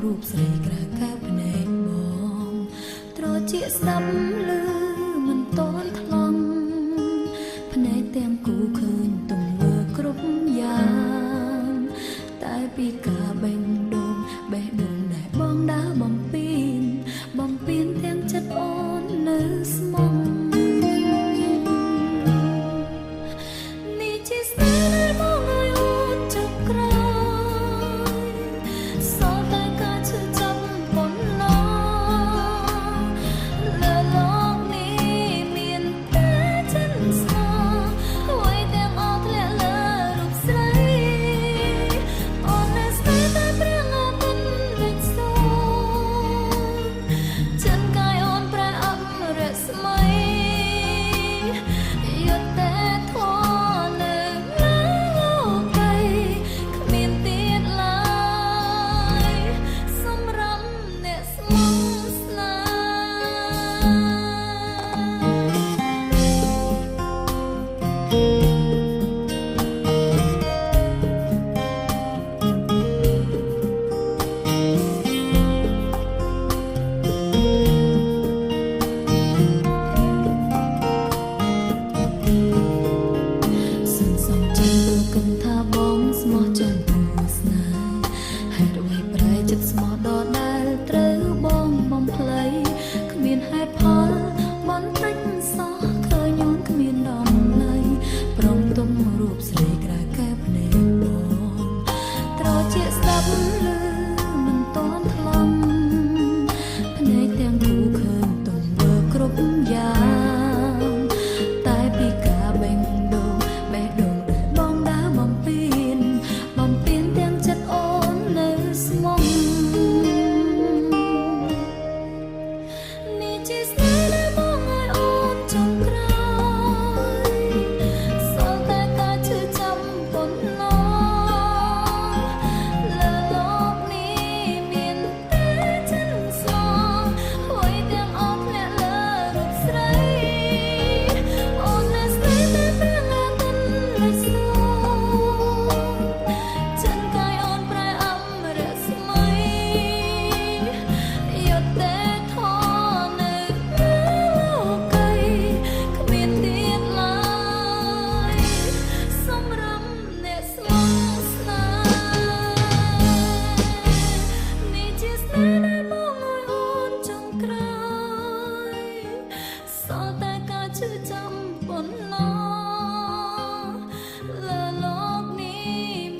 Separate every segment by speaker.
Speaker 1: រូបស្រីក្រៅកែភ្នែកបងត្រជាស្ដាប់ឮមិនតន់ថ្លង់ភ្នែកទាំងគូឃើញទង្វើគ្រប់យ៉ាងតែពីការបេះដូងដែលបងដើរបំពេញទាំងចិត្តអូននៅស្មងនេះជាស្នេហ៍ដែលមកឲ្យអូនចុកក្រោយសល់តែការឈឺចាប់ប៉ុណ្ណោះលើលោកនេះមានតែចិនស្នេហ៍អ្វីទាំងអស់ធ្លាក់លើរូបស្រីអូននៅស្នេហ៍តែព្រាងអាទិត្យលេចសូចិនកាយអូនប្រែអប់រស្មីយុទ្ធតែធននៅលើលោកីគ្មានទៀតឡើយសម្រាប់អ្នកស្មោះស្នេហ៍ថាបងស្មោះចំពោះស្នេហ៍ហេតុអ្វីប្រែចិត្តស្មោះដដែលត្រូវបងបំភ្លៃគ្មានហេតុផលបន្តិចសោះឃើញអូនគ្មានដំណៃព្រមទុំរូបស្រីក្រៅកែភ្នែកបងត្រជាស្ដាប់ឮមិនតន់ថ្លង់ភ្នែកទាំងគូឃើញទង្វើគ្រប់យ៉ាងតែពីការបេះដូងបំពេញទាំងចិត្តអូននៅស្មងនេះជាស្នេហ៍ដែលមកឲ្យអូនចុងក្រោយសល់តែការឈឺចាំប៉ុណ្ណោះលើលោកនេះមានតែចិនស្នេហ៍អ្វីទាំងអស់ធ្លាក់លើរូបស្រីអូននៅស្នេហ៍តែព្រាងអាទិត្យលេចសូចិនកាយអូនប្រែអប់រស្មីយុទ្ធតែធននៅលើលោកីគ្មានទៀតឡើយសម្រាប់អ្នកស្មោះស្នេហ៍នេះជាស្នេហ៍ដែលមកឲ្យអូនចុងក្រោយសល់តែការឈឺចាំប៉ុណ្ណោះលើលោកនេះ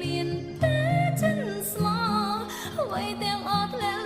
Speaker 1: មានតែចិនស្មោះអ្វីទាំងអស់ធ្លាក់